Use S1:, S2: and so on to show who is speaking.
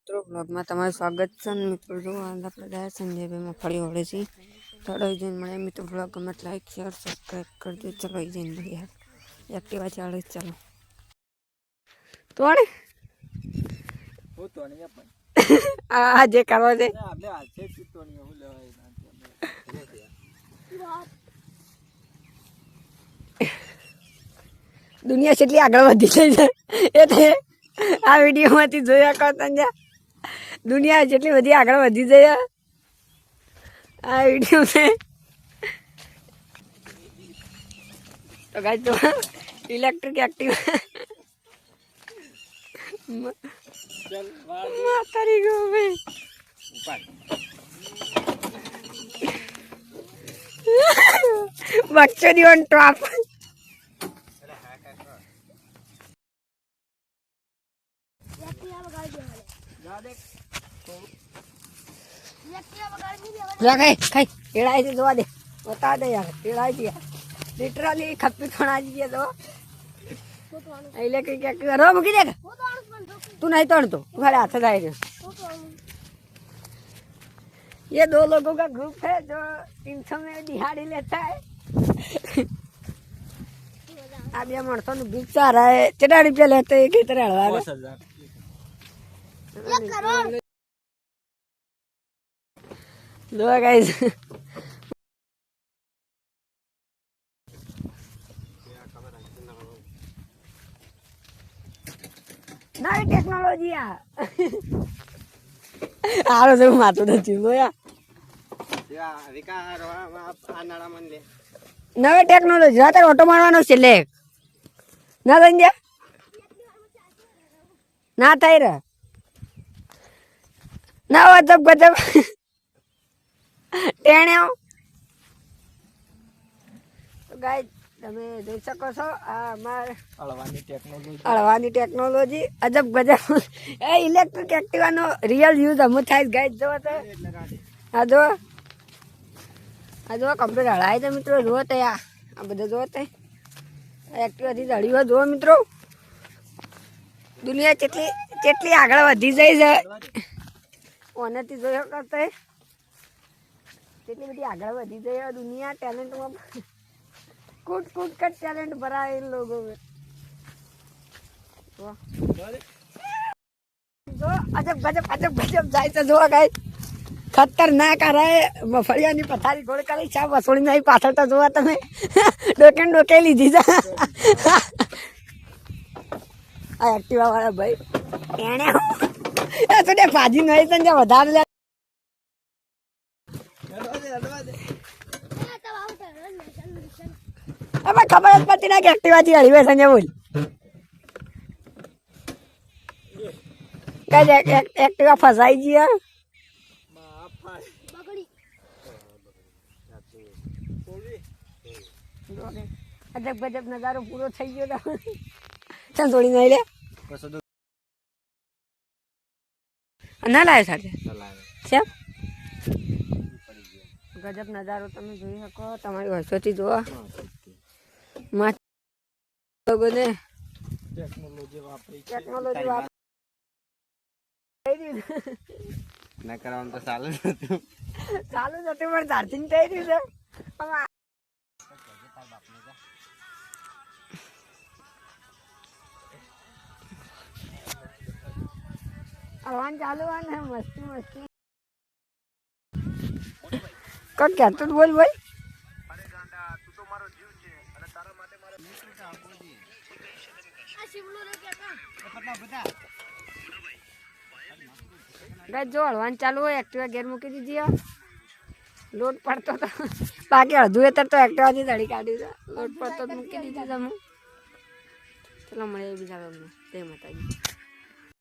S1: મિત્રો બ્લોગમાં તમારું સ્વાગત છે મિત્રો જો આપણે ગયા સંજયભાઈ મગફળી વળે છે થોડો જઈને મળે મિત્રો બ્લોગ ગમે લાઈક શેર સબસ્ક્રાઈબ કરજો ચલો જઈને મળીએ એક્ટિવા ચાલે ચાલો તોડે આ જે કરવા છે દુનિયા કેટલી આગળ વધી ગઈ છે એટલે આ વિડીયોમાંથી જોયા કરતા ત્યાં દુનિયા જેટલી બધી આગળ વધી જઈએ આ વિડીયોને તો ગાય તો ઇલેક્ટ્રિક એક્ટિવા કરી ગયો ભાઈ બચ્ચો ઓન ટોપ टेढ़ाई से दवा दे बता दे यार टेढ़ाई दिया लिटरली खप्पी थोड़ा दीजिए तो इलेक्ट्रिक एक्टिवा रो मुकी देगा तू नहीं तोड़ तो तुम्हारे हाथ से जाएगा ये दो लोगों का ग्रुप है जो 300 में दिहाड़ी लेता है अब ये मरसों ने बीच आ रहा है कितना रुपया लेते हैं कितने हलवा लो गाइस नई टेक्नोलॉजी आरो से मातो નથી લોયા વિકાર આ નાળા મન લે નવી ટેકનોલોજી રાતે ઓટો મારવાનો છે લે ના દંજા ના થાય રે ના વજબ ગજબ ટેણે તો ગાઈસ તમે જોઈ શકો છો આ અમાર અળવાની ટેકનોલોજી અજબ ગજબ એ ઇલેક્ટ્રિક એક્ટિવાનો રિયલ યુઝ અમુ થાય ગાઈસ જો તો આ જો કમ્પ્લીટ હળાય તો મિત્રો જો તો આ બધું જો તો એક્ટિવાથી હળીઓ જો મિત્રો દુનિયા કેટલી આગળ વધી જાય છે ઓનેથી જોયો કરતા કેટલી બધી આગળ વધી જાય દુનિયા ટેલેન્ટમાં कूट कूट कर टैलेंट भरा है इन लोगों में जो अजब गजब जाए तो जो गाइस खतरनाक आ रहा है मफड़िया नहीं पथारी गोड़ कर छा वसूली नहीं पाछળ तो જોવા તમે ડોકે લીધી છે આ એક્ટિવા વાળા ભાઈ એને એ તો દે ભાજી નહીં તને વધારે લે अब खबर જ પડતી ના કે એક્ટિવા થી હળીવે સંજય બોલ કઈ એક્ટિવા ફસાઈ ગઈ અજબ ગજબ નજારો પૂરો થઈ ગયો ચાલ થોડી નહીં લે ના લાવે સાથે છે ગજબ નજારો તમે જોઈ શકો તમારી વર્ષોથી જોવા લોકોને ટેકનોલોજી વાપરી ના કરવાનું તો ચાલુ જ હતું પણ ચાર્જિંગ થઈ રહ્યું છે હલવાન ચાલુ હોય ને મસ્તી કોણ કહેતો બોલ બોલ જો હળવાન ચાલુ હોય એક્ટિવા ગેર મૂકી દીધી લોડ પડતો તો બાકી અડધું એ તો એક્ટિવાથી દડી કાઢી લોડ પડતો મૂકી દીધી તમે ચલો મળે બીજા જય માતાજી.